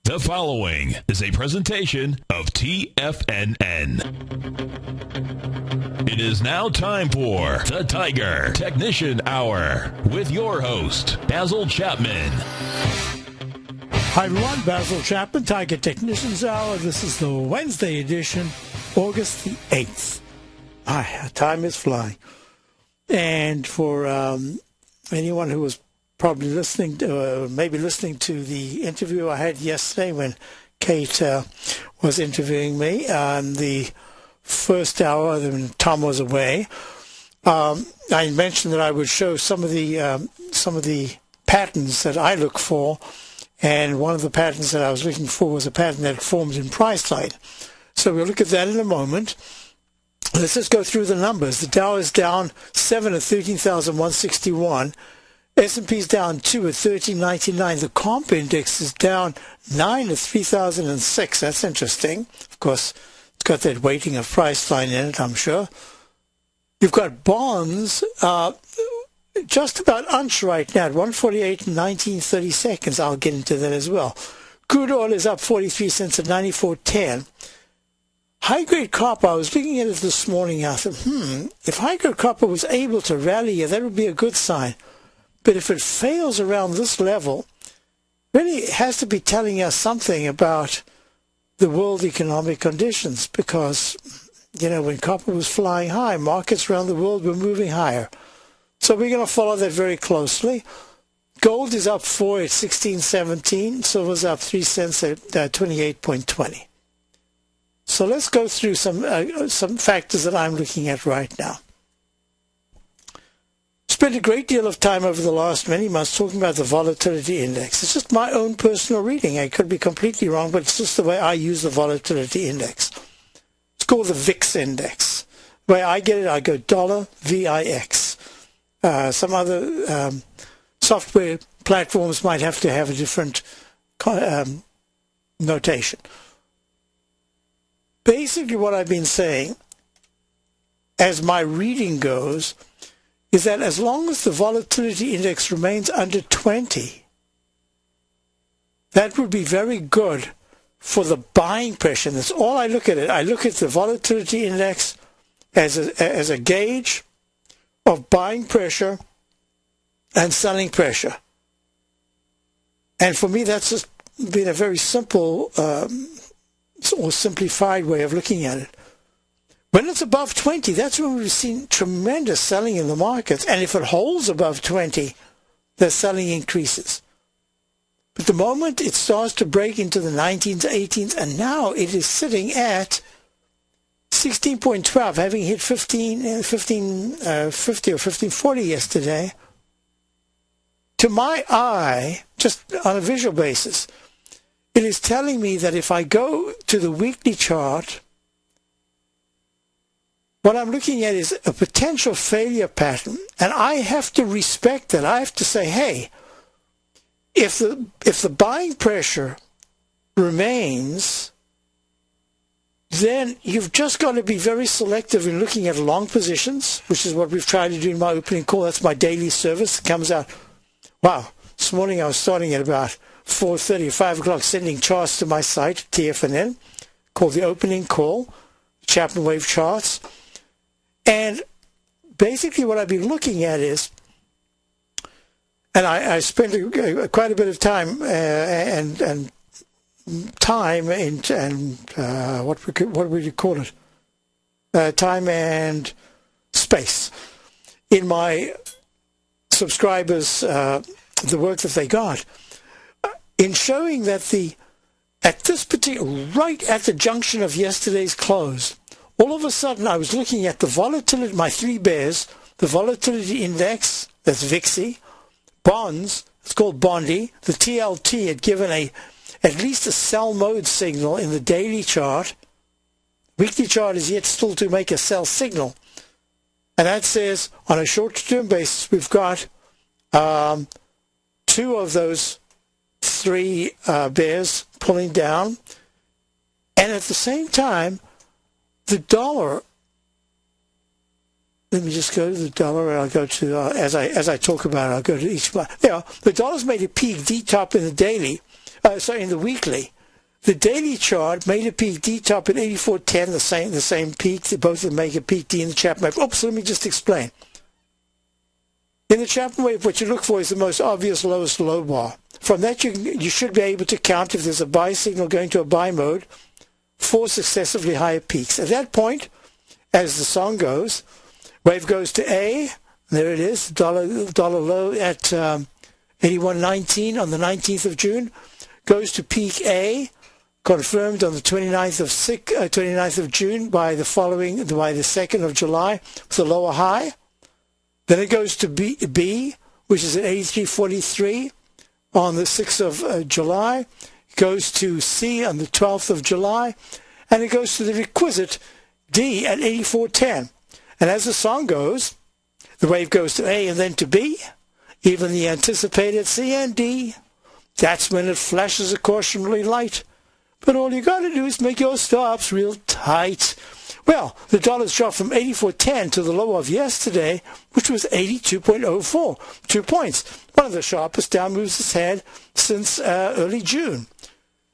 The following is a presentation of TFNN. It is now time for the Tiger Technician Hour with your host, Basil Chapman. Hi everyone, Basil Chapman, Tiger Technicians Hour. This is the Wednesday edition, August the 8th. Time is flying. And for anyone who was probably listening to, maybe listening to the interview I had yesterday when Kate was interviewing me in the first hour when Tom was away, I mentioned that I would show some of the patterns that I look for, and one of the patterns that I was looking for was a pattern that forms in price line. So we'll look at that in a moment. Let's just go through the numbers. The Dow is down 7 at 13,161. S&P's down 2 at 1399. The comp index is down 9 at 3006. That's interesting. Of course, it's got that weighting of price line in it, I'm sure. You've got bonds just about unch right now at 148 and 1930 seconds. I'll get into that as well. Crude oil is up 43 cents at 94.10. High-grade copper, I was looking at it this morning. I thought, if high-grade copper was able to rally, that would be a good sign. But if it fails around this level, really it has to be telling us something about the world economic conditions, because, you know, when copper was flying high, markets around the world were moving higher. So we're going to follow that very closely. Gold is up 4 at 16.17. Silver's up 3 cents at 28.20. So let's go through some factors that I'm looking at right now. Spent a great deal of time over the last many months talking about the volatility index. It's just my own personal reading. I could be completely wrong, but it's just the way I use the volatility index. It's called the VIX index. The way I get it, I go dollar VIX. Some other software platforms might have to have a different notation. Basically what I've been saying, as my reading goes, is that as long as the volatility index remains under 20, that would be very good for the buying pressure. And that's all I look at it. I look at the volatility index as a gauge of buying pressure and selling pressure. And for me, that's just been a very simple or simplified way of looking at it. When it's above 20, that's when we've seen tremendous selling in the markets. And if it holds above 20, the selling increases. But the moment it starts to break into the 19s, 18s, and now it is sitting at 16.12, having hit 1550 or 1540 yesterday, to my eye, just on a visual basis, it is telling me that if I go to the weekly chart, what I'm looking at is a potential failure pattern, and I have to respect that. I have to say, hey, if the buying pressure remains, then you've just got to be very selective in looking at long positions, which is what we've tried to do in my opening call. That's my daily service. It comes out, wow, this morning I was starting at about 4:30 or 5 o'clock sending charts to my site, TFNN, called the opening call, ChapmanWave charts. And basically what I've been looking at is, and I spent quite a bit of time and what would you call it? Time and space in my subscribers, the work that they got, in showing that at this particular, right at the junction of yesterday's close, all of a sudden I was looking at the volatility, my three bears, the volatility index, that's VIXI, bonds, it's called Bondi, the TLT had given at least a sell mode signal in the daily chart. Weekly chart is yet still to make a sell signal. And that says on a short-term basis we've got two of those three bears pulling down. And at the same time, the dollar, let me just go to the dollar, and I'll go to, as I talk about it, I'll go to each one. The dollar's made a peak, D-top in the daily, in the weekly, The daily chart made a peak D top at 84.10, the same peak. They both of them make a peak D in the ChapmanWave. Oops, let me just explain. In the ChapmanWave, what you look for is the most obvious lowest low bar. From that, you should be able to count, if there's a buy signal going to a buy mode, 4 successively higher peaks. At that point, as the song goes, wave goes to A. There it is, dollar low at 81.19 on the 19th of June. Goes to peak A, confirmed on the 29th of June by the 2nd of July with a lower high. Then it goes to B, which is at 83.43 on the 6th of July. It goes to C on the 12th of July. And it goes to the requisite D at 84.10. And as the song goes, the wave goes to A and then to B, even the anticipated C and D. That's when it flashes a cautionary light. But all you got to do is make your stops real tight. Well, the dollar's dropped from 84.10 to the low of yesterday, which was 82.04, 2 points. One of the sharpest down moves it's had since early June.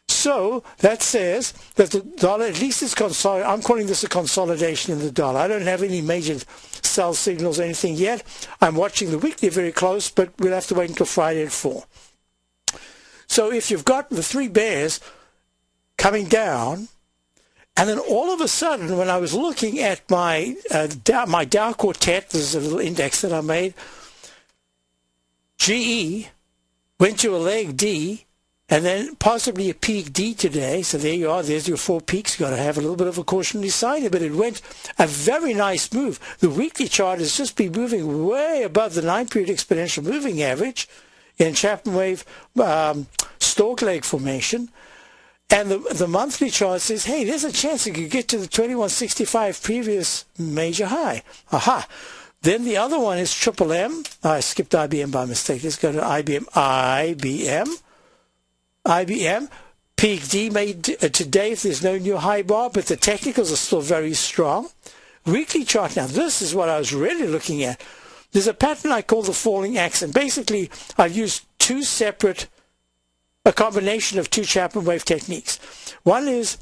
So that says that the dollar at least is consolidated. I'm calling this a consolidation in the dollar. I don't have any major sell signals or anything yet. I'm watching the weekly very close, but we'll have to wait until Friday at 4. So if you've got the 3 bears coming down, and then all of a sudden, when I was looking at my Dow Quartet, this is a little index that I made, GE went to a leg D, and then possibly a peak D today. So there you are. There's your 4 peaks. You've got to have a little bit of a cautionary sign, but it went a very nice move. The weekly chart has just been moving way above the 9-period exponential moving average in ChapmanWave stalk leg formation. And the monthly chart says, hey, there's a chance it could get to the 2165 previous major high. Aha. Then the other one is Triple M. I skipped IBM by mistake. Let's go to IBM. IBM, peak D made today if there's no new high bar, but the technicals are still very strong. Weekly chart, now this is what I was really looking at. There's a pattern I call the falling axe, and basically I've used a combination of 2 ChapmanWave techniques. One is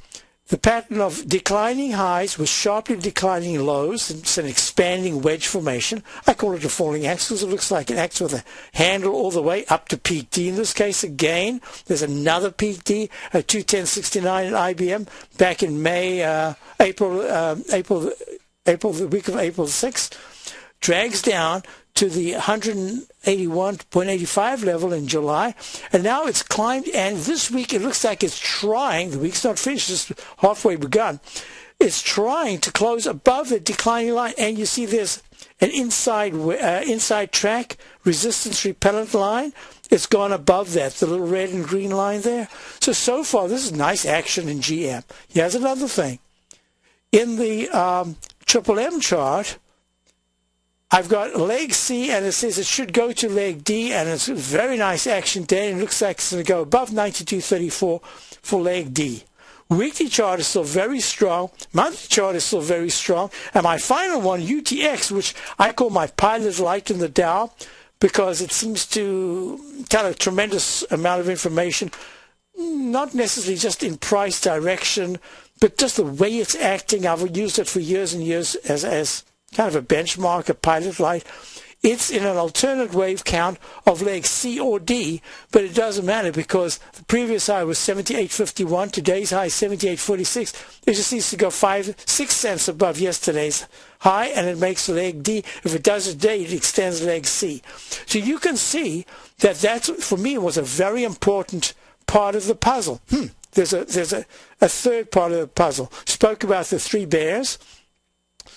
the pattern of declining highs with sharply declining lows. It's an expanding wedge formation. I call it a falling axe because it looks like an axe with a handle all the way up to peak D. In this case, again, there's another peak D at 210.69 at IBM back in April, the week of April 6th. Drags down to the 181.85 level in July, and now it's climbed, and this week it looks like it's trying, the week's not finished, it's halfway begun, it's trying to close above the declining line, and you see there's an inside track resistance repellent line. It's gone above that, the little red and green line there. So far this is nice action in GM. Here's another thing. In the Triple M chart, I've got leg C, and it says it should go to leg D, and it's a very nice action day, and it looks like it's going to go above 92.34 for leg D. Weekly chart is still very strong. Monthly chart is still very strong. And my final one, UTX, which I call my pilot light in the Dow, because it seems to tell a tremendous amount of information, not necessarily just in price direction, but just the way it's acting. I've used it for years and years as kind of a benchmark, a pilot light. It's in an alternate wave count of leg C or D, but it doesn't matter because the previous high was 78.51, today's high is 78.46. It just needs to go 5-6 cents above yesterday's high, and it makes leg D. If it does it today, it extends leg C. So you can see that for me, was a very important part of the puzzle. There's a third part of the puzzle. Spoke about the 3 bears.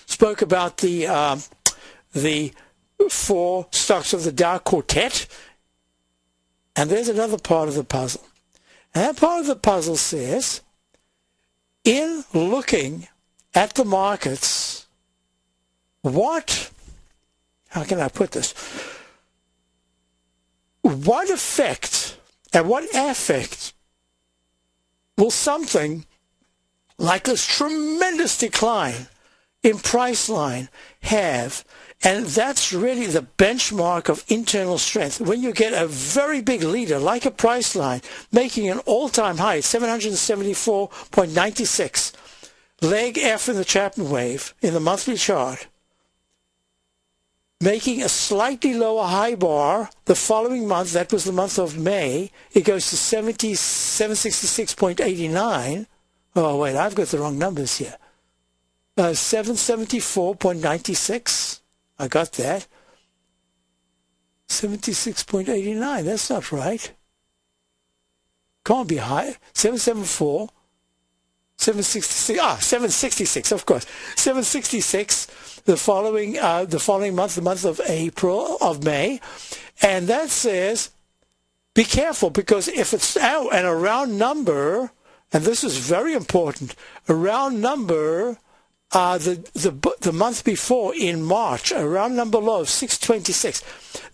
Spoke about the 4 stocks of the Dow Quartet. And there's another part of the puzzle. And that part of the puzzle says, in looking at the markets, how can I put this? What effect and what affect will something like this tremendous decline in Priceline have, and that's really the benchmark of internal strength. When you get a very big leader like a Priceline making an all-time high, 774.96, leg F in the ChapmanWave in the monthly chart, making a slightly lower high bar the following month, that was the month of May, it goes to 766.89. Oh, wait, I've got the wrong numbers here. 774.96. I got that. 76.89. That's not right. Can't be high. 774. 766. 766, of course. 766 the following month, the month of May. And that says, be careful, because if it's out and a round number, and this is very important, a round number, the month before in March, a round number low of 626.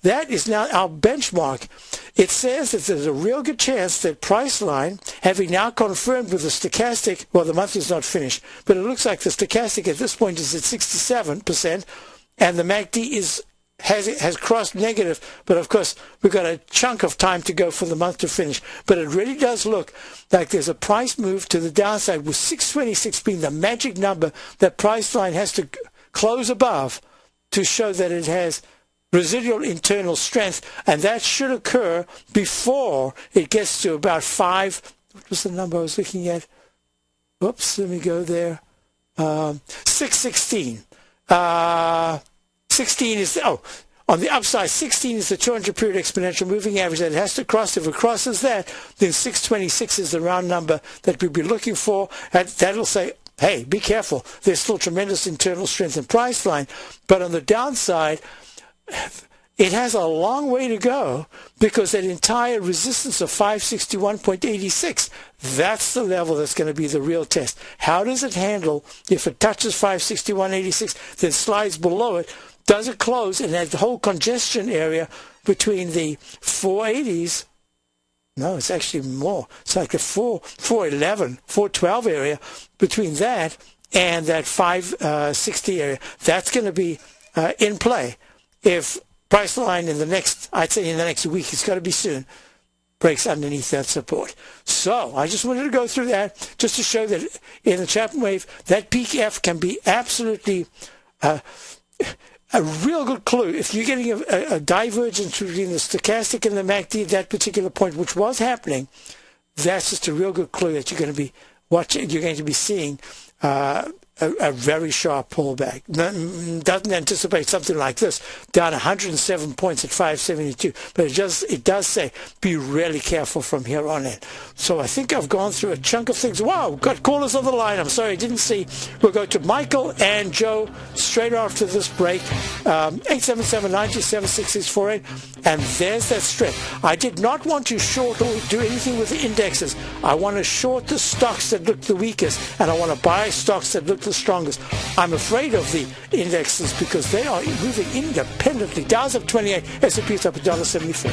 That is now our benchmark. It says that there's a real good chance that Priceline, having now confirmed with the stochastic, well, the month is not finished, but it looks like the stochastic at this point is at 67%, and the MACD has crossed negative, but of course we've got a chunk of time to go for the month to finish. But it really does look like there's a price move to the downside, with 626 being the magic number that Priceline has to close above to show that it has residual internal strength, and that should occur before it gets to about 5. What was the number I was looking at? Oops, let me go there. 616. 16 is, on the upside, 16 is the 200-period exponential moving average that it has to cross. If it crosses that, then 626 is the round number that we'll be looking for. That'll say, hey, be careful. There's still tremendous internal strength in Priceline. But on the downside, it has a long way to go, because that entire resistance of 561.86, that's the level that's going to be the real test. How does it handle if it touches 561.86, then slides below it? Does it close and that whole congestion area between the 480s? No, it's actually more. It's like the 411, 412 area between that and that 560 area. That's going to be in play. If Priceline in the next week, it's got to be soon, breaks underneath that support. So I just wanted to go through that just to show that in the ChapmanWave, that peak F can be absolutely a real good clue. If you're getting a divergence between the stochastic and the MACD at that particular point, which was happening, that's just a real good clue that you're going to be watching. You're going to be seeing a very sharp pullback. Doesn't anticipate something like this, down 107 points at 572, but it does say be really careful from here on in. So I think I've gone through a chunk of things. Wow, got callers on the line. I'm sorry I didn't see. We'll go to Michael and Joe straight after this break. 877-927-6648, and there's that strip. I did not want to short or do anything with the indexes. I want to short the stocks that look the weakest, and I want to buy stocks that look the strongest. I'm afraid of the indexes because they are moving independently. Dow's up 28, S&P's up $1.74.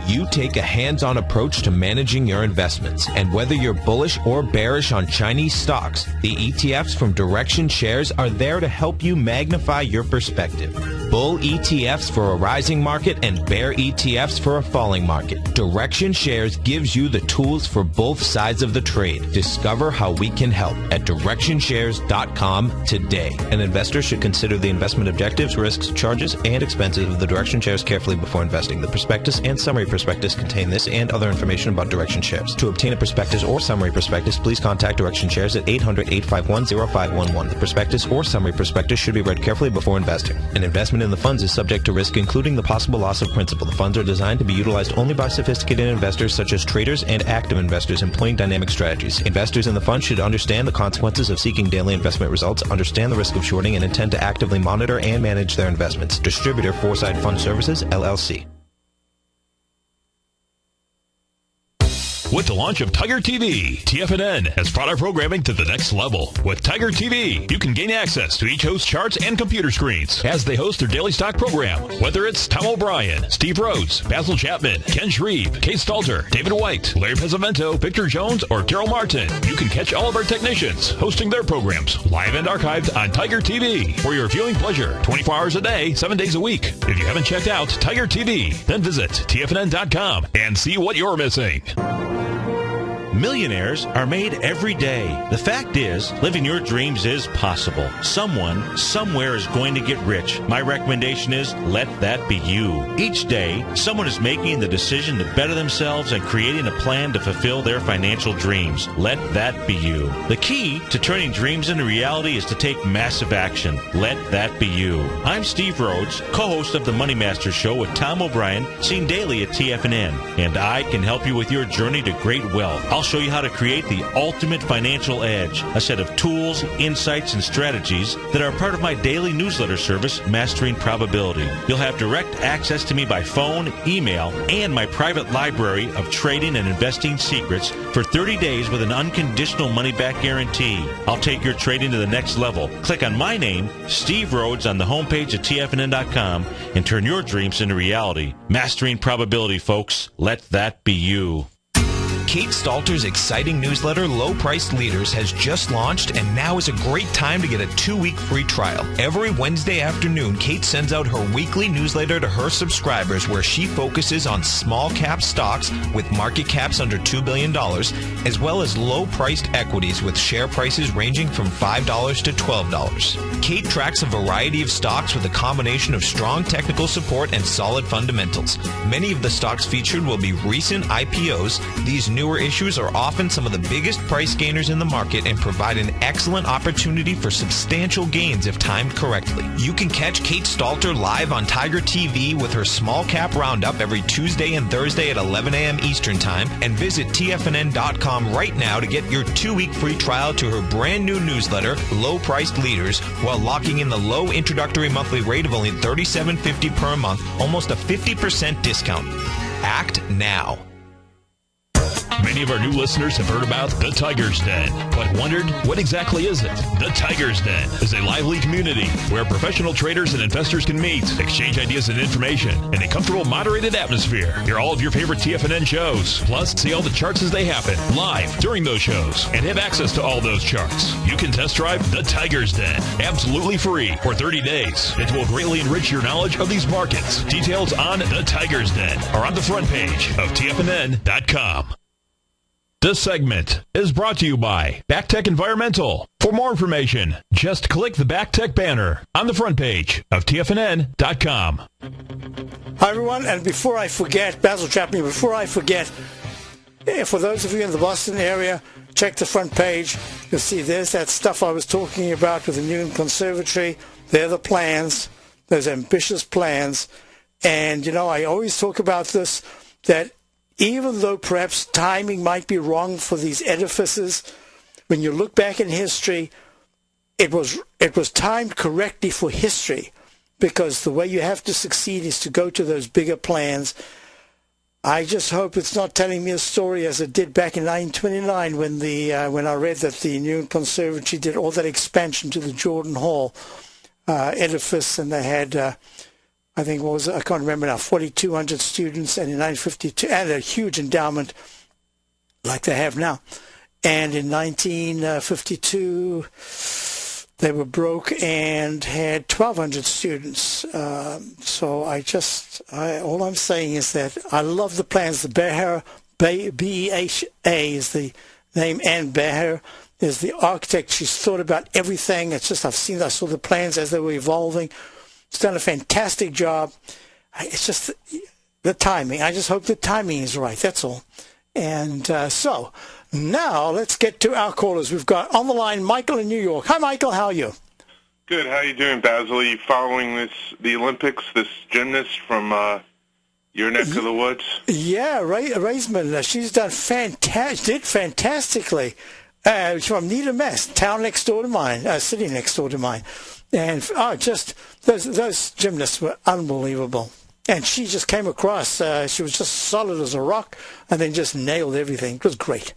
You take a hands-on approach to managing your investments, and whether you're bullish or bearish on Chinese stocks, the ETFs from Direction Shares are there to help you magnify your perspective. Bull ETFs for a rising market and bear ETFs for a falling market. Direction Shares gives you the tools for both sides of the trade. Discover how we can help at DirectionShares.com today. An investor should consider the investment objectives, risks, charges, and expenses of the Direction Shares carefully before investing. The prospectus and summary prospectus contain this and other information about Direction Shares. To obtain a prospectus or summary prospectus, please contact Direction Shares at 800-851-0511. The prospectus or summary prospectus should be read carefully before investing. An investment in the funds is subject to risk, including the possible loss of principal. The funds are designed to be utilized only by sophisticated investors such as traders and active investors employing dynamic strategies. Investors in the fund should understand the consequences of seeking daily investment results, understand the risk of shorting, and intend to actively monitor and manage their investments. Distributor Foresight Fund Services, LLC. With the launch of Tiger TV, TFNN has brought our programming to the next level. With Tiger TV, you can gain access to each host's charts and computer screens as they host their daily stock program. Whether it's Tom O'Brien, Steve Rhodes, Basil Chapman, Ken Shreve, Kate Stalter, David White, Larry Pesavento, Victor Jones, or Daryl Martin, you can catch all of our technicians hosting their programs live and archived on Tiger TV for your viewing pleasure 24 hours a day, 7 days a week. If you haven't checked out Tiger TV, then visit TFNN.com and see what you're missing. Millionaires are made every day. The fact is, living your dreams is possible. Someone, somewhere is going to get rich. My recommendation is, let that be you. Each day, someone is making the decision to better themselves and creating a plan to fulfill their financial dreams. Let that be you. The key to turning dreams into reality is to take massive action. Let that be you. I'm Steve Rhodes, co-host of the Money Master Show with Tom O'Brien, seen daily at TFNN. And I can help you with your journey to great wealth. I'll show you how to create the ultimate financial edge, a set of tools, insights, and strategies that are part of my daily newsletter service, Mastering Probability. You'll have direct access to me by phone, email, and my private library of trading and investing secrets for 30 days with an unconditional money-back guarantee. I'll take your trading to the next level. Click on my name, Steve Rhodes, on the homepage at TFNN.com and turn your dreams into reality. Mastering Probability, folks. Let that be you. Kate Stalter's exciting newsletter, Low Priced Leaders, has just launched, and now is a great time to get a 2-week free trial. Every Wednesday afternoon, Kate sends out her weekly newsletter to her subscribers where she focuses on small cap stocks with market caps under $2 billion, as well as low-priced equities with share prices ranging from $5 to $12. Kate tracks a variety of stocks with a combination of strong technical support and solid fundamentals. Many of the stocks featured will be recent IPOs. These newer issues are often some of the biggest price gainers in the market and provide an excellent opportunity for substantial gains if timed correctly. You can catch Kate Stalter live on Tiger TV with her small cap roundup every Tuesday and Thursday at 11 a.m. Eastern Time, and visit TFNN.com right now to get your 2-week free trial to her brand new newsletter, Low Priced Leaders, while locking in the low introductory monthly rate of only $37.50 per month, almost a 50% discount. Act now. Many of our new listeners have heard about the Tiger's Den, but wondered, what exactly is it? The Tiger's Den is a lively community where professional traders and investors can meet, exchange ideas and information in a comfortable, moderated atmosphere. Hear all of your favorite TFNN shows, plus see all the charts as they happen live during those shows, and have access to all those charts. You can test drive the Tiger's Den absolutely free for 30 days. It will greatly enrich your knowledge of these markets. Details on the Tiger's Den are on the front page of TFNN.com. This segment is brought to you by BackTech Environmental. For more information, just click the BackTech banner on the front page of TFNN.com. Hi, everyone, and before I forget, Basil Chapman, for those of you in the Boston area, check the front page. You'll see there's that stuff I was talking about with the Newton Conservatory. They're the plans, those ambitious plans. And, I always talk about this, that even though perhaps timing might be wrong for these edifices, when you look back in history, it was timed correctly for history, because the way you have to succeed is to go to those bigger plans. I just hope it's not telling me a story as it did back in 1929 when I read that the Newton Conservatory did all that expansion to the Jordan Hall edifice, and they had I can't remember now, 4,200 students, and in 1952, and a huge endowment like they have now. And in 1952, they were broke and had 1,200 students. So all I'm saying is that I love the plans. The Beher, B-E-H-A is the name, and Beher is the architect. She's thought about everything. It's just, I saw the plans as they were evolving. It's done a fantastic job. It's just the timing. I just hope the timing is right. That's all. And so now let's get to our callers. We've got on the line Michael in New York. Hi, Michael. How are you? Good. How are you doing, Basil? Are you following the Olympics, this gymnast from your neck of the woods? Yeah, Raisman. She's done fantastically. From Needham, Mass, town next door to mine, city next door to mine. And just those gymnasts were unbelievable. And she just came across, she was just solid as a rock, and then just nailed everything. It was great.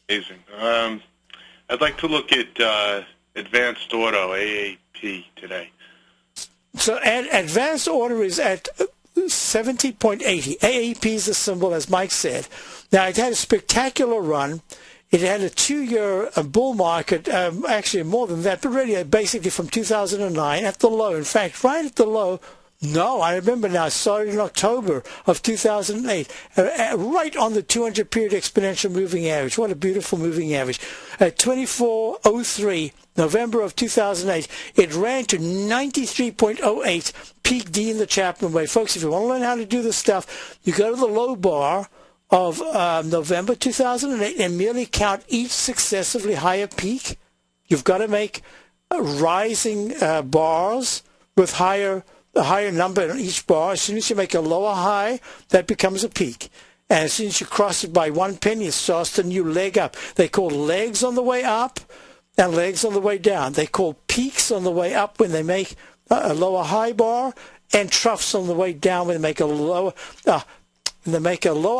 Amazing. I'd like to look at Advanced Auto, AAP, today. So Advanced Auto is at 70.80. AAP is the symbol, as Mike said. Now, it had a spectacular run. It had a 2-year bull market, actually more than that, but really basically from 2009 at the low. In fact, right at the low, no, I remember now, it started in October of 2008, right on the 200-period exponential moving average. What a beautiful moving average. At 24.03, November of 2008, it ran to 93.08, peak D in the Chapman wave. Folks, if you want to learn how to do this stuff, you go to the low bar of November 2008 and merely count each successively higher peak. You've got to make rising bars with a higher number in each bar. As soon as you make a lower high, that becomes a peak. And as soon as you cross it by 1 penny, it starts the new leg up. They call legs on the way up and legs on the way down. They call peaks on the way up when they make a lower high bar, and troughs on the way down when they make a lower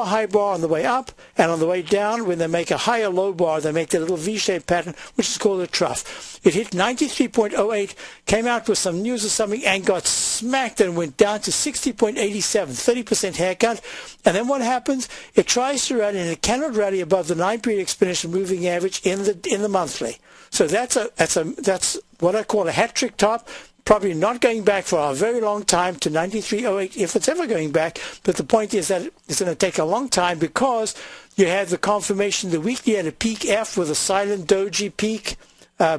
high bar on the way up, and on the way down, when they make a higher low bar, they make that little V-shaped pattern, which is called a trough. It hit 93.08, came out with some news or something, and got smacked and went down to 60.87, 30% haircut. And then what happens? It tries to rally, and it cannot rally above the 9-period exponential moving average in the monthly. So that's what I call a hat-trick top. Probably not going back for a very long time to 93.08, if it's ever going back. But the point is that it's going to take a long time, because you had the confirmation the weekly had a peak F with a silent doji peak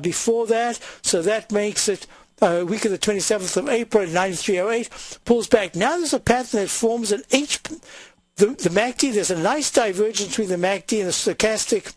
before that. So that makes it week of the 27th of April at 93.08, pulls back. Now there's a pattern that forms an H. The MACD, there's a nice divergence between the MACD and the stochastic.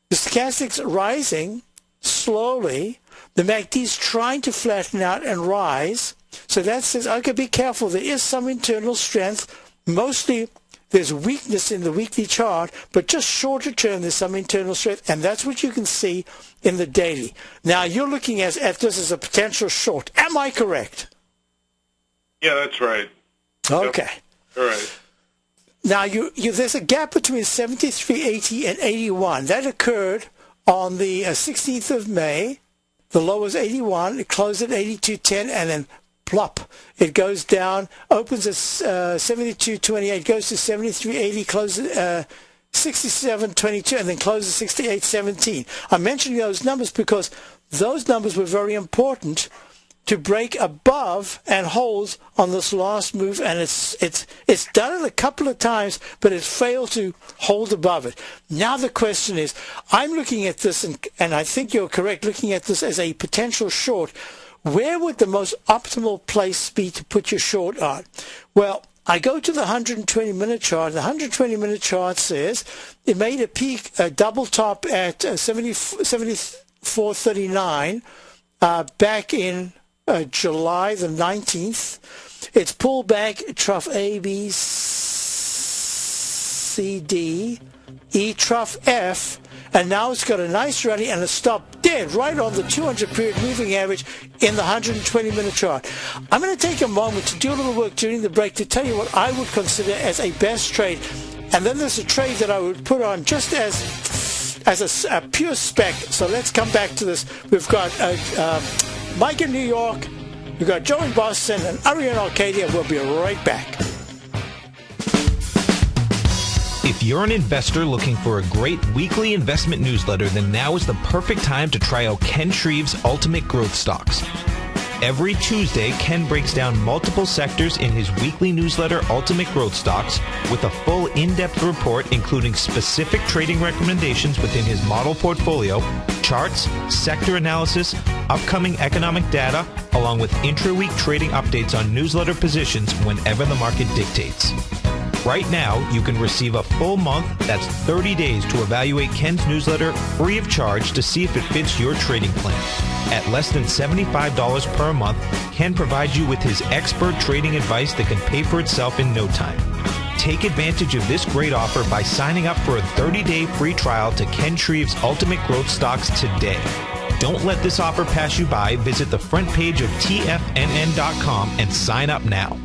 The stochastic's rising slowly. The MACD is trying to flatten out and rise. So that says, okay, be careful. There is some internal strength. Mostly there's weakness in the weekly chart, but just shorter term there's some internal strength. And that's what you can see in the daily. Now you're looking at this as a potential short. Am I correct? Yeah, that's right. Okay. Yep. All right. Now there's a gap between 73.80 and 81. That occurred on the 16th of May. The low was 81, it closed at 82.10, and then plop, it goes down, opens at 72.28, goes to 73.80, closes at 67.22, and then closes 68.17. I'm mentioning those numbers because those numbers were very important to break above and hold on this last move, and it's done it a couple of times, but it failed to hold above it. Now the question is, I'm looking at this, and I think you're correct, looking at this as a potential short. Where would the most optimal place be to put your short on? Well, I go to the 120-minute chart. The 120-minute chart says it made a peak, a double top at 74.39 back in July the 19th. It's pulled back, trough A, B, C, D, E, trough F, and now it's got a nice rally and a stop dead right on the 200-period moving average in the 120-minute chart. I'm going to take a moment to do a little work during the break to tell you what I would consider as a best trade, and then there's a trade that I would put on just as a pure spec. So let's come back to this. We've got Mike in New York, we've got Joe in Boston, and Ari in Arcadia. We'll be right back. If you're an investor looking for a great weekly investment newsletter, then now is the perfect time to try out Ken Shreve's Ultimate Growth Stocks. Every Tuesday, Ken breaks down multiple sectors in his weekly newsletter, Ultimate Growth Stocks, with a full in-depth report including specific trading recommendations within his model portfolio, charts, sector analysis, upcoming economic data, along with intra-week trading updates on newsletter positions whenever the market dictates. Right now, you can receive a full month, that's 30 days, to evaluate Ken's newsletter free of charge to see if it fits your trading plan. At less than $75 per month, Ken provides you with his expert trading advice that can pay for itself in no time. Take advantage of this great offer by signing up for a 30-day free trial to Ken Shreve's Ultimate Growth Stocks today. Don't let this offer pass you by. Visit the front page of TFNN.com and sign up now.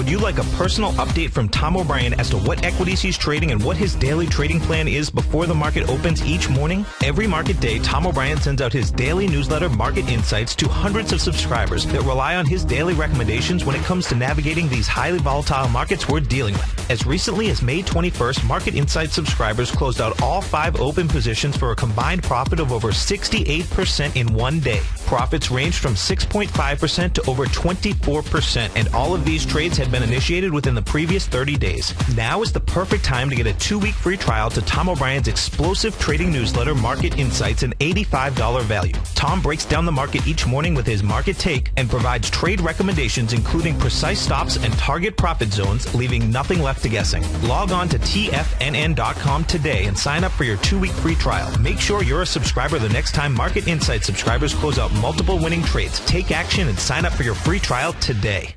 Would you like a personal update from Tom O'Brien as to what equities he's trading and what his daily trading plan is before the market opens each morning? Every market day, Tom O'Brien sends out his daily newsletter, Market Insights, to hundreds of subscribers that rely on his daily recommendations when it comes to navigating these highly volatile markets we're dealing with. As recently as May 21st, Market Insights subscribers closed out all 5 open positions for a combined profit of over 68% in one day. Profits ranged from 6.5% to over 24%, and all of these trades had been initiated within the previous 30 days. Now is the perfect time to get a 2-week free trial to Tom O'Brien's explosive trading newsletter, Market Insights, an $85 value. Tom breaks down the market each morning with his market take and provides trade recommendations including precise stops and target profit zones, leaving nothing left to guessing. Log on to tfnn.com today and sign up for your 2-week free trial. Make sure you're a subscriber the next time Market Insights subscribers close out multiple winning trades. Take action and sign up for your free trial today.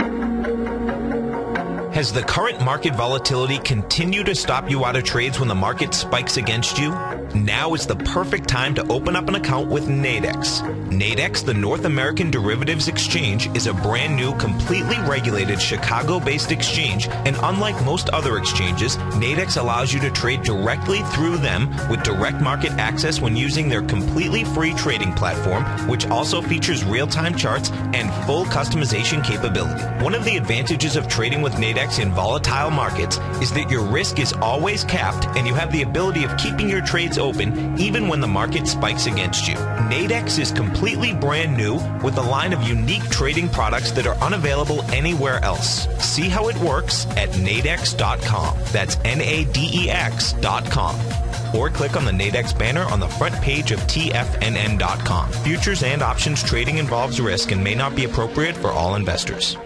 Has the current market volatility continued to stop you out of trades when the market spikes against you? Now is the perfect time to open up an account with Nadex. Nadex, the North American Derivatives Exchange, is a brand new, completely regulated Chicago-based exchange, and unlike most other exchanges, Nadex allows you to trade directly through them with direct market access when using their completely free trading platform, which also features real-time charts and full customization capability. One of the advantages of trading with Nadex in volatile markets is that your risk is always capped and you have the ability of keeping your trades open even when the market spikes against you. Nadex is completely brand new with a line of unique trading products that are unavailable anywhere else. See how it works at nadex.com. That's NADEX.com. Or click on the Nadex banner on the front page of tfnn.com. Futures and options trading involves risk and may not be appropriate for all investors.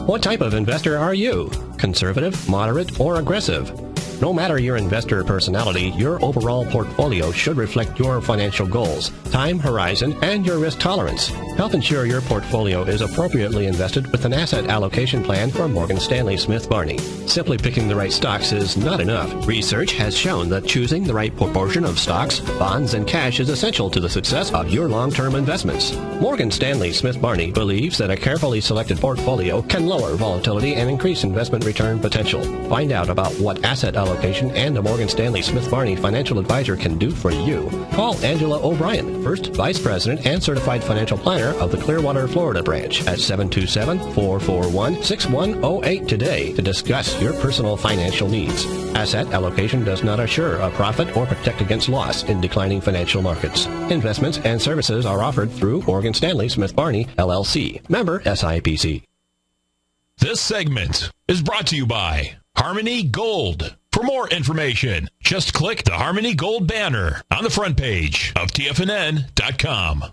What type of investor are you? Conservative, moderate, or aggressive? No matter your investor personality, your overall portfolio should reflect your financial goals, time horizon, and your risk tolerance. Help ensure your portfolio is appropriately invested with an asset allocation plan from Morgan Stanley Smith Barney. Simply picking the right stocks is not enough. Research has shown that choosing the right proportion of stocks, bonds, and cash is essential to the success of your long-term investments. Morgan Stanley Smith Barney believes that a carefully selected portfolio can lower volatility and increase investment return potential. Find out about what asset allocation and a Morgan Stanley Smith Barney financial advisor can do for you. Call Angela O'Brien, First Vice President and Certified Financial Planner of the Clearwater, Florida branch at 727-441-6108 today to discuss your personal financial needs. Asset allocation does not assure a profit or protect against loss in declining financial markets. Investments and services are offered through Morgan Stanley Smith Barney, LLC. Member SIPC. This segment is brought to you by Harmony Gold. For more information, just click the Harmony Gold banner on the front page of TFNN.com.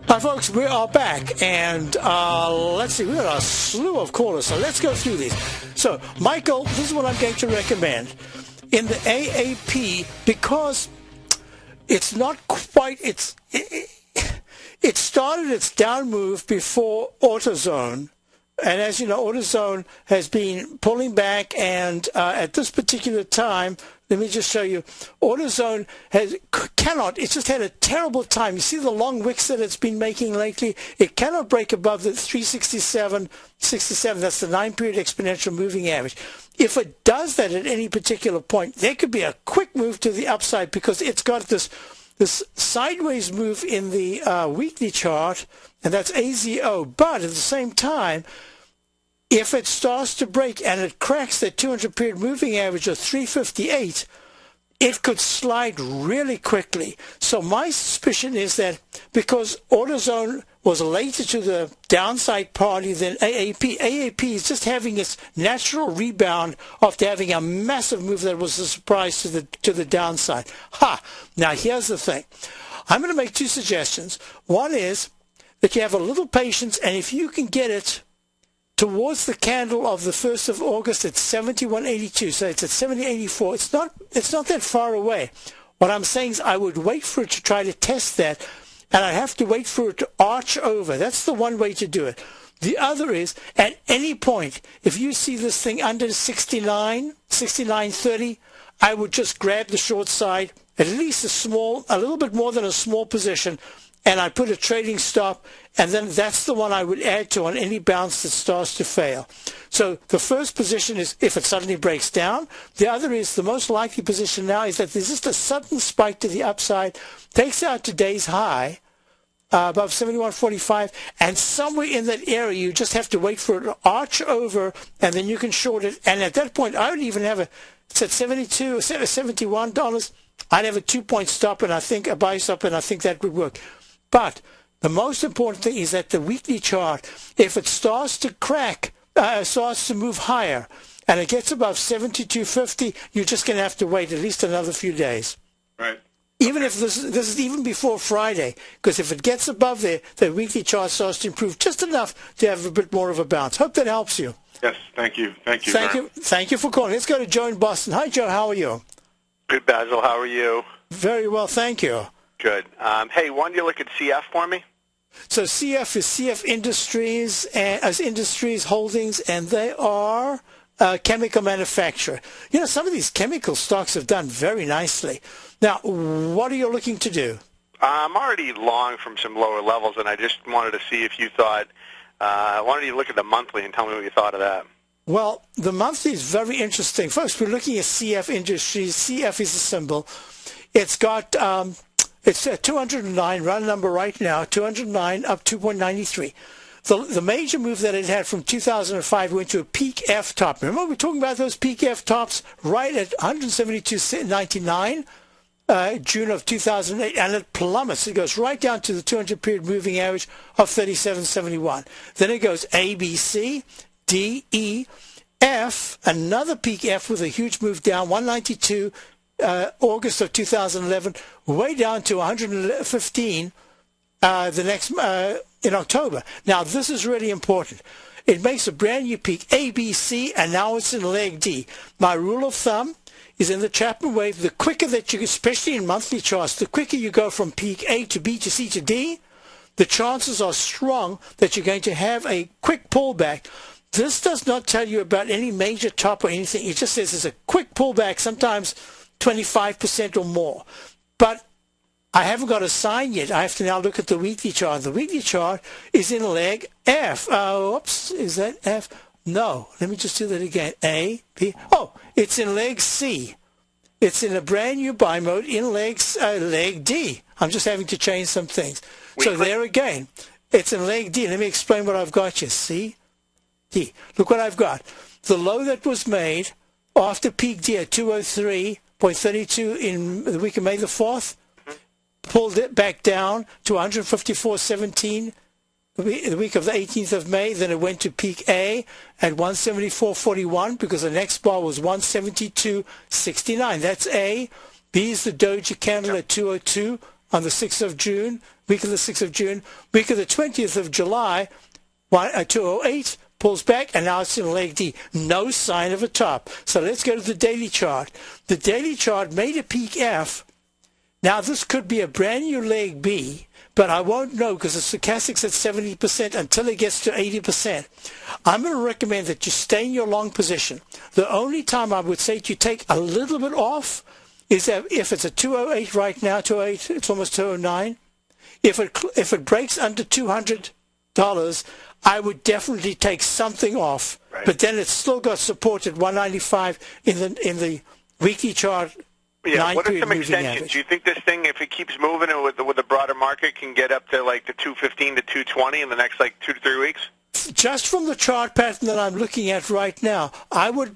Hi, folks, we are back, and let's see, we got a slew of callers, so let's go through these. So, Michael, this is what I'm going to recommend. In the AAP, because it's not quite, it started its down move before AutoZone. And as you know, AutoZone has been pulling back, and at this particular time, let me just show you, AutoZone it's just had a terrible time. You see the long wicks that it's been making lately? It cannot break above the 367.67. That's the 9-period exponential moving average. If it does that at any particular point, there could be a quick move to the upside because it's got this sideways move in the weekly chart, and that's AZO. But at the same time, if it starts to break and it cracks that 200-period moving average of 358, it could slide really quickly. So my suspicion is that because AutoZone was later to the downside party than AAP, AAP is just having its natural rebound after having a massive move that was a surprise to the downside. Now here's the thing. I'm going to make 2 suggestions. One is that you have a little patience, and if you can get it towards the candle of the 1st of August at 71.82, so it's at 70.84. It's not that far away. What I'm saying is I would wait for it to try to test that, and I have to wait for it to arch over. That's the one way to do it. The other is, at any point, if you see this thing under 69.30, I would just grab the short side, at least a little bit more than a small position, and I put a trading stop, and then that's the one I would add to on any bounce that starts to fail. So the first position is if it suddenly breaks down. The other is the most likely position now is that there's just a sudden spike to the upside, takes out today's high, above 71.45, and somewhere in that area you just have to wait for it to arch over, and then you can short it. And at that point, I would even have it's at $72 or $71. I'd have a 2-point stop, and I think a buy stop, and I think that would work. But the most important thing is that the weekly chart, if it starts to crack, starts to move higher, and it gets above 72.50, you're just going to have to wait at least another few days. Right. Even if this is even before Friday, because if it gets above there, the weekly chart starts to improve just enough to have a bit more of a bounce. Hope that helps you. Yes, thank you. Thank you. Thank you for calling. Let's go to Joe in Boston. Hi, Joe. How are you? Good, Basil. How are you? Very well, thank you. Good. Hey, why don't you look at CF for me? So CF is CF Industries as Industries Holdings, and they are a chemical manufacturer. You know, some of these chemical stocks have done very nicely. Now, what are you looking to do? I'm already long from some lower levels, and I just wanted to see if you thought, why don't you look at the monthly and tell me what you thought of that? Well, the monthly is very interesting. First, we're looking at CF Industries. CF is a symbol. It's got, it's at 209, run number right now, 209 up 2.93. The major move that it had from 2005 went to a peak F top. Remember, we're talking about those peak F tops right at 172.99. June of 2008, and it plummets. It goes right down to the 200-period moving average of 37.71. Then it goes A, B, C, D, E, F, another peak F with a huge move down, 192, August of 2011, way down to 115 the next in October. Now, this is really important. It makes a brand new peak, A, B, C, and now it's in leg D. My rule of thumb is in the ChapmanWave, the quicker that you, especially in monthly charts, the quicker you go from peak A to B to C to D, the chances are strong that you're going to have a quick pullback. This does not tell you about any major top or anything. It just says it's a quick pullback, sometimes 25% or more. But I haven't got a sign yet. I have to now look at the weekly chart. The weekly chart is in leg F. Oops, is that F? No, let me just do that again. A, B. Oh, it's in leg C. It's in a brand new buy mode in leg D. I'm just having to change some things. So there again, it's in leg D. Let me explain what I've got here. C, D. Look what I've got. The low that was made after peak D at 203.32 in the week of May the 4th, pulled it back down to 154.17. The week of the 18th of May, then it went to peak A at 174.41 because the next bar was 172.69. That's A. B is the doji candle at 202 on the 6th of June, week of the 6th of June. Week of the 20th of July, 208, pulls back, and now it's in leg D. No sign of a top. So let's go to the daily chart. The daily chart made a peak F. Now this could be a brand new leg B, but I won't know because the stochastic's at 70% until it gets to 80%. I'm going to recommend that you stay in your long position. The only time I would say to you take a little bit off is that if it's at 208 right now, 208, it's almost 209. If it breaks under $200, I would definitely take something off. Right. But then it's still got support at 195 in the weekly chart. Yeah, what are some extensions? Do you think this thing, if it keeps moving with the broader market, can get up to like the 215 to 220 in the next like 2 to 3 weeks? Just from the chart pattern that I'm looking at right now, I would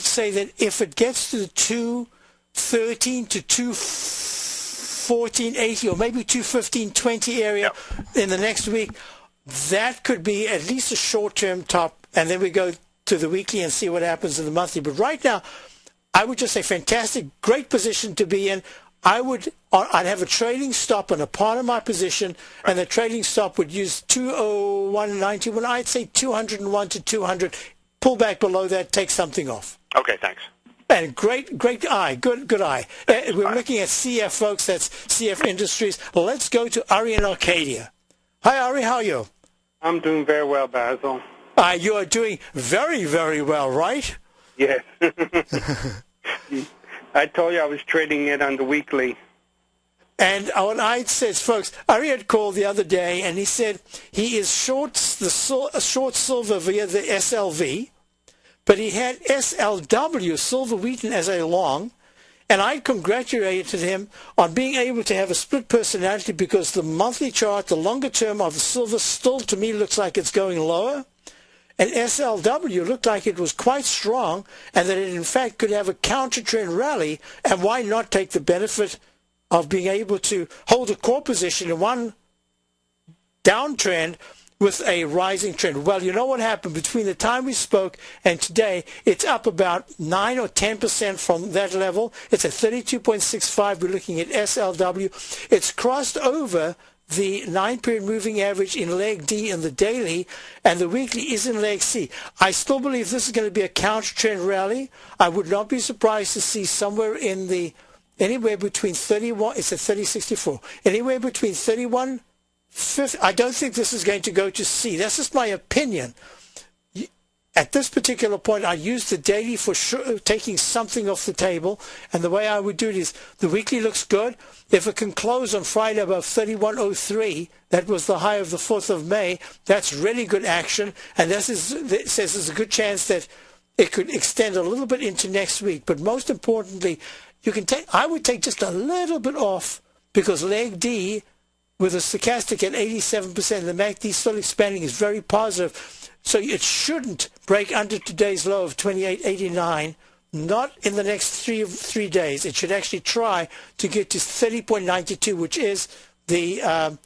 say that if it gets to the 213 to 214.80 or maybe 215.20 area in the next week, that could be at least a short-term top, and then we go to the weekly and see what happens in the monthly. But right now, I would just say fantastic, great position to be in. I'd have a trading stop on a part of my position, and the trading stop would use 201.90. When I'd say 201 to 200, pull back below that, take something off. Okay, thanks. And great eye, good eye. We're looking at CF, folks. That's CF Industries. Let's go to Ari in Arcadia. Hi, Ari. How are you? I'm doing very well, Basil. You are doing very, very well, right? Yes. I told you I was trading it on the weekly. And what I said, folks, Ari had called the other day, and he said he is short silver via the SLV, but he had SLW, silver wheaten, as a long. And I congratulated him on being able to have a split personality, because the monthly chart, the longer term of the silver, still to me looks like it's going lower. And SLW looked like it was quite strong, and that it in fact could have a counter-trend rally. And why not take the benefit of being able to hold a core position in one downtrend with a rising trend? Well, you know what happened between the time we spoke and today? It's up about 9 or 10% from that level. It's at 32.65. We're looking at SLW. It's crossed over the 9-period moving average in leg D in the daily, and the weekly is in leg C. I still believe this is going to be a counter-trend rally. I would not be surprised to see somewhere in the anywhere between 31, it's at 30.64, anywhere between 31.50. I don't think this is going to go to C. That's just my opinion. At this particular point, I use the daily for sure, taking something off the table, and the way I would do it is the weekly looks good. If it can close on Friday above 31.03, that was the high of the 4th of May, that's really good action, and this says there's a good chance that it could extend a little bit into next week. But most importantly, I would take just a little bit off, because leg D with a stochastic at 87%, the MACD still expanding, is very positive. So it shouldn't break under today's low of 28.89, not in the next three days. It should actually try to get to 30.92, which is the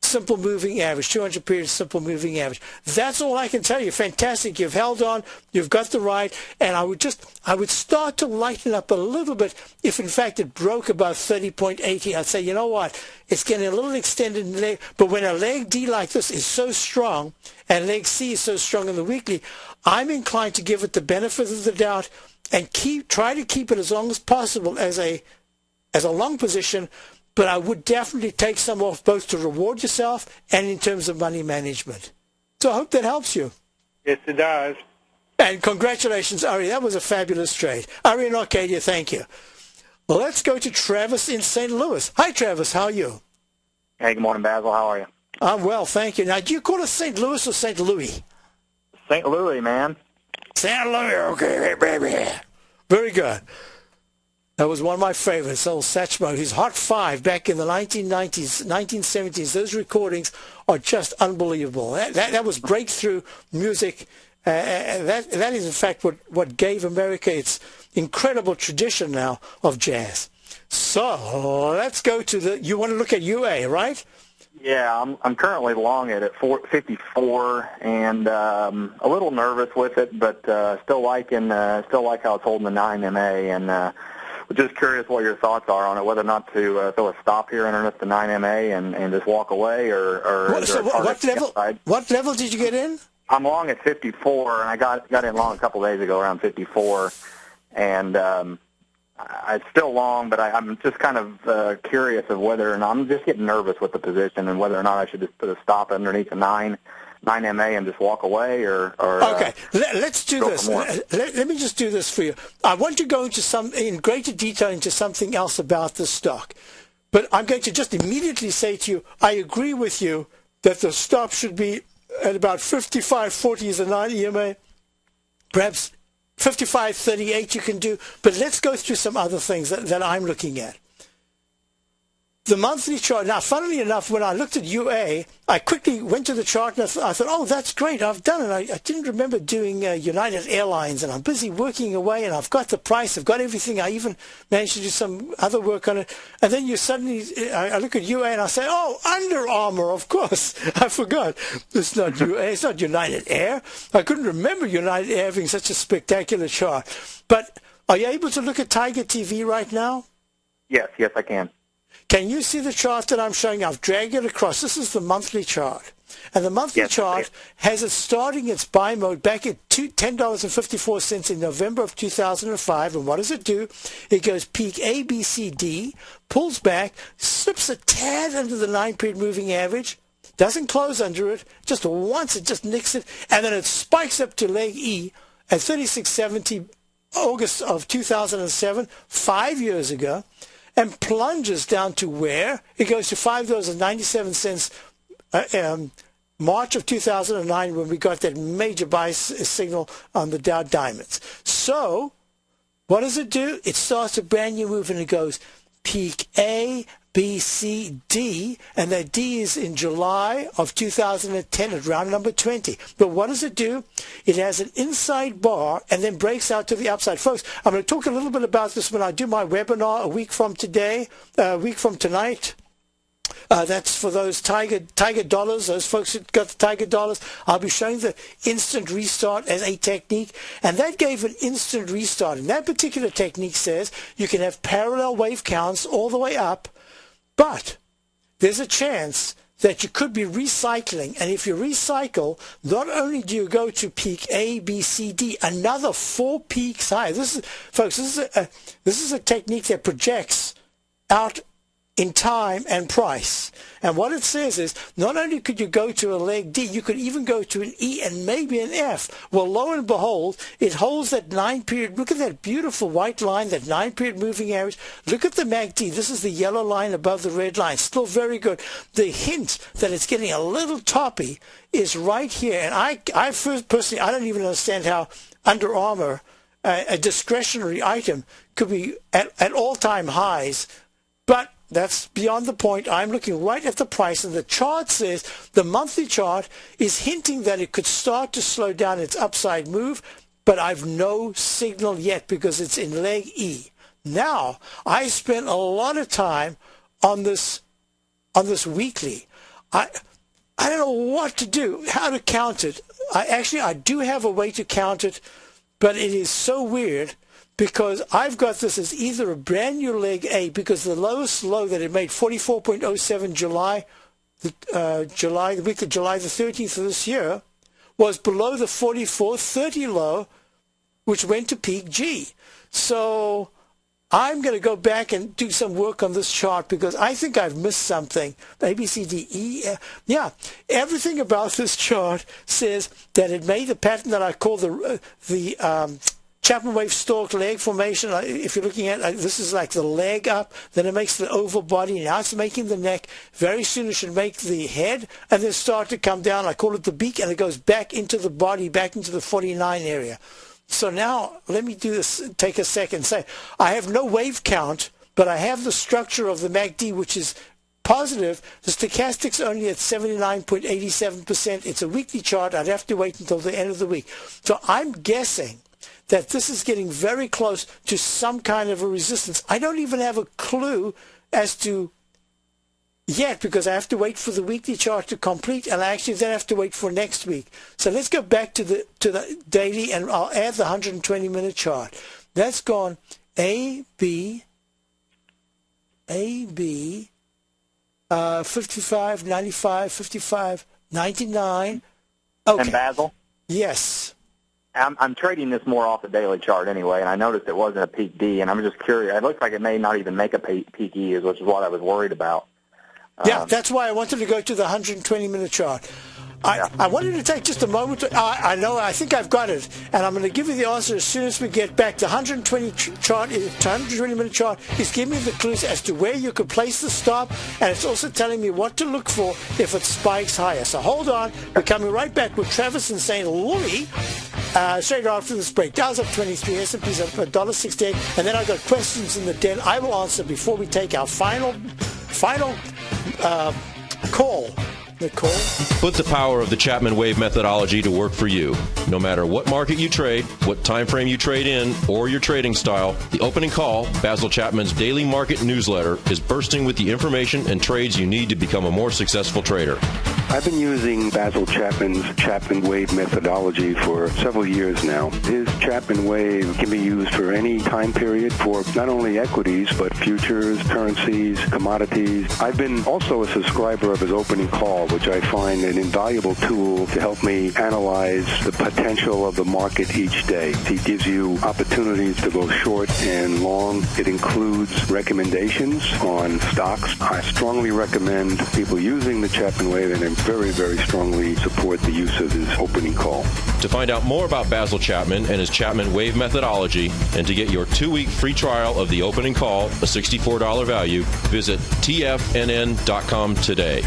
simple moving average, 200-period simple moving average. That's all I can tell you. Fantastic. You've held on. You've got the ride. And I would start to lighten up a little bit if, in fact, it broke above 30.80. I'd say, you know what? It's getting a little extended in leg. But when a leg D like this is so strong and leg C is so strong in the weekly, I'm inclined to give it the benefit of the doubt and try to keep it as long as possible as a long position. But I would definitely take some off, both to reward yourself and in terms of money management. So I hope that helps you. Yes, it does. And congratulations, Ari. That was a fabulous trade. Ari and Arcadia, thank you. Well, let's go to Travis in St. Louis. Hi, Travis. How are you? Hey, good morning, Basil. How are you? I'm well, thank you. Now, do you call it St. Louis or St. Louis? St. Louis, man. St. Louis, okay, baby. Very good. That was one of my favorites, old Satchmo. His Hot 5 back in the 1990s, 1970s. Those recordings are just unbelievable. That was breakthrough music. That is, in fact, what gave America its incredible tradition now of jazz. So let's go to you want to look at UA, right? Yeah, I'm currently long at 54, and a little nervous with it, but still like how it's holding the 9 MA, and just curious what your thoughts are on it, whether or not to throw a stop here underneath the 9 MA and just walk away, or is there a target what level did you get in? I'm long at 54, and I got in long a couple days ago around 54, and it's still long, but I'm just kind of curious of whether or not I'm just getting nervous with the position and whether or not I should just put a stop underneath the 9 MA and just walk away, or okay. Let's do this. Let me just do this for you. I want to go in greater detail into something else about the stock, but I'm going to just immediately say to you, I agree with you that the stop should be at about 55.40 is a 9 EMA, perhaps 55.38 you can do, but let's go through some other things that I'm looking at. The monthly chart. Now, funnily enough, when I looked at UA, I quickly went to the chart and I thought, oh, that's great, I've done it. I didn't remember doing United Airlines, and I'm busy working away, and I've got the price, I've got everything. I even managed to do some other work on it. And then I look at UA and I say, oh, Under Armour, of course. I forgot. It's not UA, it's not United Air. I couldn't remember United Air having such a spectacular chart. But are you able to look at Tiger TV right now? Yes, I can. Can you see the chart that I'm showing? I've dragged it across. This is the monthly chart. And the monthly chart has it starting its buy mode back at $10.54 in November of 2005. And what does it do? It goes peak A, B, C, D, pulls back, slips a tad under the 9-period moving average, doesn't close under it, just once it just nicks it, and then it spikes up to leg E at 36.70 August of 2007, 5 years ago. and plunges down to where? It goes to $5.97 March of 2009 when we got that major buy signal on the Dow Diamonds. So what does it do? It starts a brand new move and it goes peak A, B, C, D, and that D is in July of 2010 at round number 20. But what does it do? It has an inside bar and then breaks out to the upside. Folks, I'm going to talk a little bit about this when I do my webinar a week from tonight. That's for those Tiger dollars, those folks who got the Tiger dollars. I'll be showing the instant restart as a technique, and that gave an instant restart. And that particular technique says you can have parallel wave counts all the way up, but there's a chance that you could be recycling. And if you recycle, not only do you go to peak A, B, C, D, another 4 peaks higher. This is a technique that projects out in time and price. And what it says is, not only could you go to a leg D, you could even go to an E and maybe an F. Well, lo and behold, it holds that 9-period. Look at that beautiful white line, that 9-period moving average. Look at the MACD. This is the yellow line above the red line. Still very good. The hint that it's getting a little toppy is right here. And I personally, I don't even understand how Under Armour, a discretionary item, could be at all-time highs. But that's beyond the point. I'm looking right at the price, and the chart says, the monthly chart is hinting that it could start to slow down its upside move, but I've no signal yet because it's in leg E. Now, I spent a lot of time on this weekly. I don't know what to do, how to count it. I do have a way to count it, but it is so weird, because I've got this as either a brand new leg A, because the lowest low that it made, 44.07 July, the week of July the 13th of this year, was below the 44.30 low, which went to peak G. So I'm going to go back and do some work on this chart because I think I've missed something. A, B, C, D, E, F. Yeah, everything about this chart says that it made the pattern that I call the ChapmanWave stalk leg formation. If you're looking at this is like the leg up, then it makes the oval body. Now it's making the neck. Very soon it should make the head and then start to come down. I call it the beak, and it goes back into the body, back into the 49 area. So now let me do this. Take a second. Say I have no wave count, but I have the structure of the MACD, which is positive. The stochastic's only at 79.87%. It's a weekly chart. I'd have to wait until the end of the week. So I'm guessing that this is getting very close to some kind of a resistance. I don't even have a clue as to yet, because I have to wait for the weekly chart to complete, and I actually then have to wait for next week. So let's go back to the daily, and I'll add the 120-minute chart. That's gone A, B, 55, 95, 55, 99. Okay. And Basil? Yes. I'm trading this more off the daily chart anyway, and I noticed it wasn't a peak D, and I'm just curious. It looks like it may not even make a peak E, which is what I was worried about. Yeah, that's why I wanted to go to the 120-minute chart. I wanted to take just a moment. I know, I think I've got it, and I'm going to give you the answer as soon as we get back. The 120-minute chart is giving me the clues as to where you could place the stop, and it's also telling me what to look for if it spikes higher. So hold on. We're coming right back with Travis in St. Louis straight after this break. Dow's up 23, S&P's up $1.68, and then I've got questions in the den I will answer before we take our final call. Put the power of the ChapmanWave methodology to work for you. No matter what market you trade, what time frame you trade in, or your trading style, the opening call, Basil Chapman's daily market newsletter, is bursting with the information and trades you need to become a more successful trader. I've been using Basil Chapman's ChapmanWave methodology for several years now. His ChapmanWave can be used for any time period for not only equities, but futures, currencies, commodities. I've been also a subscriber of his opening call, which I find an invaluable tool to help me analyze the potential of the market each day. He gives you opportunities to go short and long. It includes recommendations on stocks. I strongly recommend people using the ChapmanWave, and very, very strongly support the use of his opening call. To find out more about Basil Chapman and his ChapmanWave methodology, and to get your 2-week free trial of the opening call, a $64 value, visit tfnn.com today.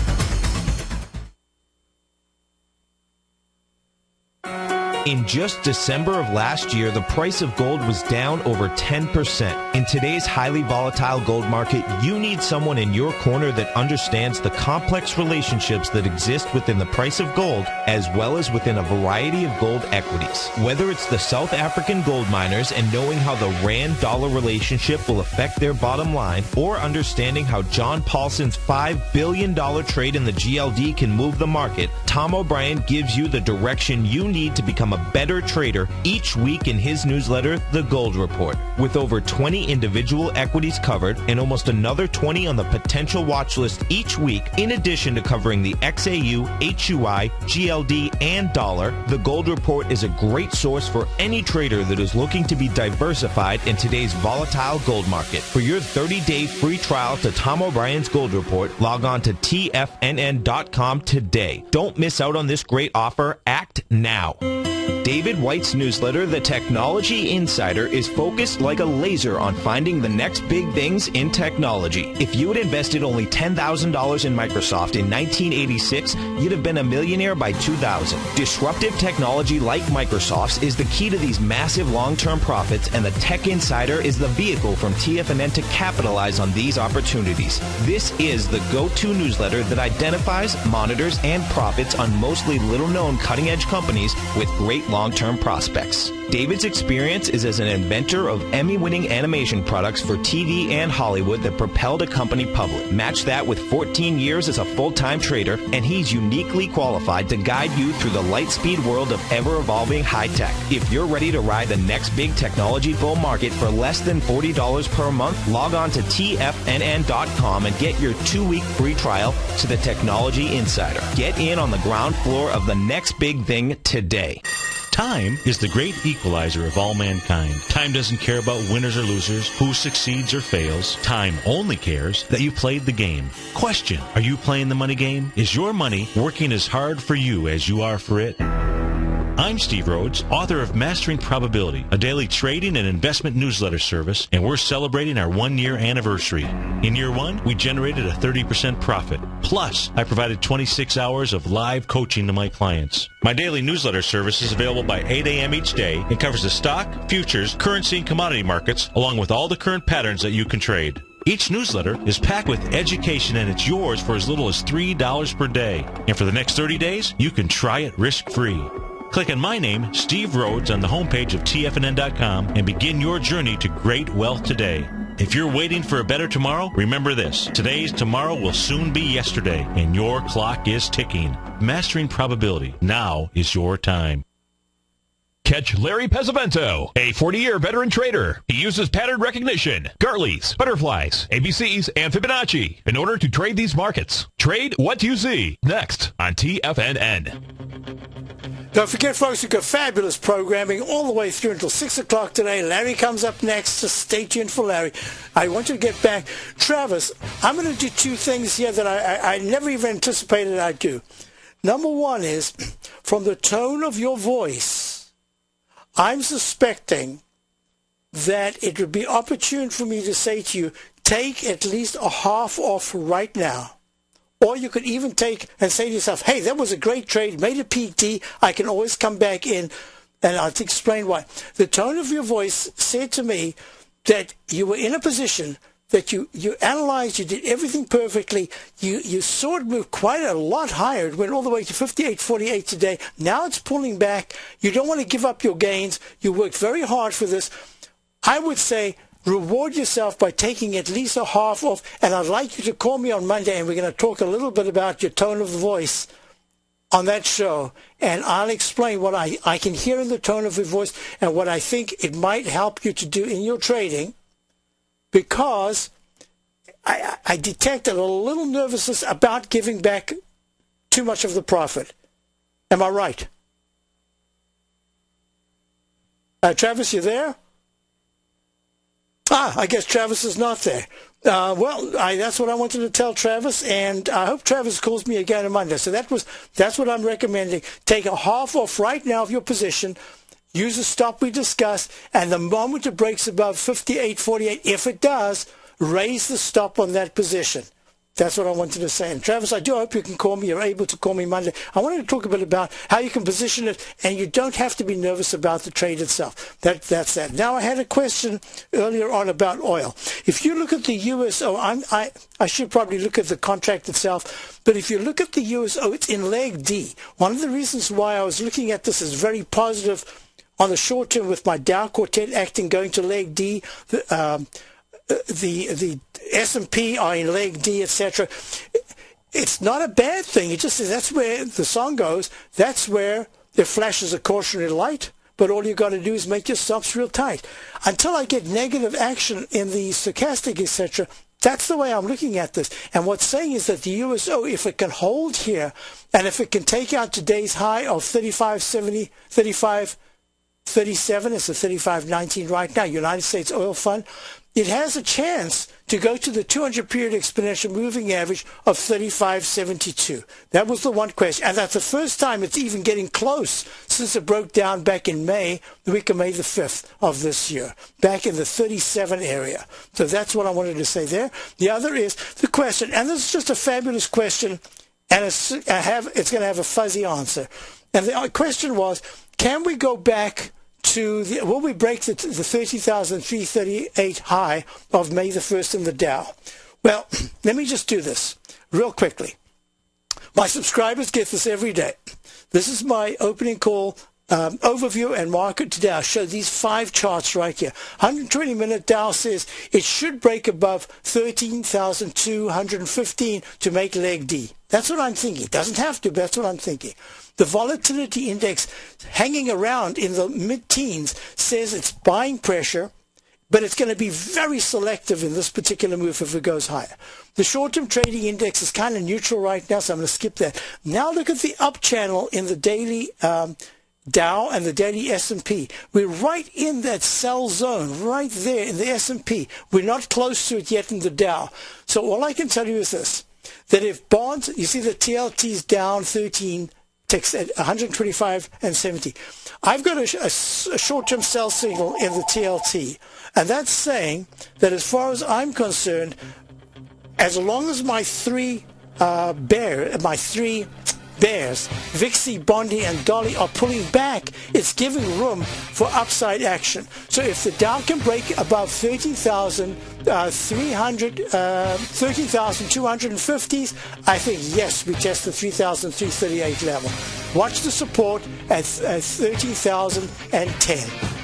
In just December of last year, the price of gold was down over 10%. In today's highly volatile gold market, you need someone in your corner that understands the complex relationships that exist within the price of gold, as well as within a variety of gold equities. Whether it's the South African gold miners and knowing how the rand-dollar relationship will affect their bottom line, or understanding how John Paulson's $5 billion trade in the GLD can move the market, Tom O'Brien gives you the direction you need to become a better trader each week in his newsletter, The Gold Report. With over 20 individual equities covered and almost another 20 on the potential watch list each week, in addition to covering the XAU, HUI, GLD, and dollar, The Gold Report is a great source for any trader that is looking to be diversified in today's volatile gold market. For your 30-day free trial to Tom O'Brien's Gold Report, log on to tfnn.com today. Don't miss out on this great offer. Act now. David White's newsletter, The Technology Insider, is focused like a laser on finding the next big things in technology. If you had invested only $10,000 in Microsoft in 1986, you'd have been a millionaire by 2000. Disruptive technology like Microsoft's is the key to these massive long-term profits, and the Tech Insider is the vehicle from TFNN to capitalize on these opportunities. This is the go-to newsletter that identifies, monitors, and profits on mostly little-known cutting-edge companies with great long-term prospects. David's experience is as an inventor of Emmy-winning animation products for TV and Hollywood that propelled a company public. Match that with 14 years as a full-time trader, and he's uniquely qualified to guide you through the light-speed world of ever-evolving high-tech. If you're ready to ride the next big technology bull market for less than $40 per month, log on to tfnn.com and get your 2-week free trial to the Technology Insider. Get in on the ground floor of the next big thing today. Time is the great equalizer of all mankind. Time doesn't care about winners or losers, who succeeds or fails. Time only cares that you played the game. Question: are you playing the money game? Is your money working as hard for you as you are for it? I'm Steve Rhodes, author of Mastering Probability, a daily trading and investment newsletter service, and we're celebrating our 1-year anniversary. In year 1, we generated a 30% profit. Plus, I provided 26 hours of live coaching to my clients. My daily newsletter service is available by 8 a.m. each day and covers the stock, futures, currency, and commodity markets, along with all the current patterns that you can trade. Each newsletter is packed with education, and it's yours for as little as $3 per day. And for the next 30 days, you can try it risk-free. Click on my name, Steve Rhodes, on the homepage of TFNN.com and begin your journey to great wealth today. If you're waiting for a better tomorrow, remember this: today's tomorrow will soon be yesterday, and your clock is ticking. Mastering Probability. Now is your time. Catch Larry Pesavento, a 40-year veteran trader. He uses pattern recognition, Gartley's, butterflies, ABCs, and Fibonacci in order to trade these markets. Trade what you see. Next on TFNN. Don't forget, folks, we've got fabulous programming all the way through until 6 o'clock today. Larry comes up next, so stay tuned for Larry. I want you to get back. Travis, I'm going to do 2 things here that I never even anticipated I'd do. Number 1 is, from the tone of your voice, I'm suspecting that it would be opportune for me to say to you, take at least a half off right now. Or you could even take and say to yourself, hey, that was a great trade, made a PT, I can always come back in, and I'll explain why. The tone of your voice said to me that you were in a position that you analyzed, you did everything perfectly, you saw it move quite a lot higher. It went all the way to 58.48 today. Now it's pulling back. You don't want to give up your gains. You worked very hard for this. I would say reward yourself by taking at least a half off, and I'd like you to call me on Monday, and we're going to talk a little bit about your tone of the voice on that show, and I'll explain what I can hear in the tone of your voice and what I think it might help you to do in your trading, because I detected a little nervousness about giving back too much of the profit. Am I right? Travis, you there? I guess Travis is not there. That's what I wanted to tell Travis, and I hope Travis calls me again on Monday. So that's what I'm recommending. Take a half off right now of your position. Use the stop we discussed, and the moment it breaks above 58.48, if it does, raise the stop on that position. That's what I wanted to say. And Travis, I do hope you can call me. You're able to call me Monday. I wanted to talk a bit about how you can position it, and you don't have to be nervous about the trade itself. That's that. Now, I had a question earlier on about oil. If you look at the USO, I should probably look at the contract itself, but if you look at the USO, it's in leg D. One of the reasons why I was looking at this is very positive on the short term with my Dow Quartet acting going to leg D. The S&P are in leg D, etc. It's not a bad thing. It just says that's where the song goes. That's where it flashes a cautionary light. But all you got to do is make your stops real tight. Until I get negative action in the stochastic, etc., that's the way I'm looking at this. And what's saying is that the USO, if it can hold here, and if it can take out today's high of 35.70, 35.37, it's a 35.19 right now, United States Oil Fund, it has a chance to go to the 200-period exponential moving average of 35.72. That was the one question. And that's the first time it's even getting close since it broke down back in May, the week of May the 5th of this year, back in the 37 area. So that's what I wanted to say there. The other is the question, and this is just a fabulous question, and it's going to have a fuzzy answer. And the question was, can we go back to will we break the 30,338 high of May the 1st in the Dow? Well, let me just do this real quickly. My subscribers get this every day. This is my opening call overview and market to Dow. Show these 5 charts right here. 120-minute Dow says it should break above 13,215 to make leg D. That's what I'm thinking. It doesn't have to, but that's what I'm thinking. The volatility index hanging around in the mid-teens says it's buying pressure, but it's going to be very selective in this particular move if it goes higher. The short-term trading index is kind of neutral right now, so I'm going to skip that. Now look at the up channel in the daily Dow and the daily S&P. We're right in that sell zone, right there in the S&P. We're not close to it yet in the Dow. So all I can tell you is this, that if bonds, you see the TLT's down 13, ticks at 125.70. I've got a short-term sell signal in the TLT, and that's saying that as far as I'm concerned, as long as my three bears, VIXI, Bondi, and Dolly are pulling back, it's giving room for upside action. So if the Dow can break above 13,250s, I think, yes, we test the 3,338 level. Watch the support at 13,010.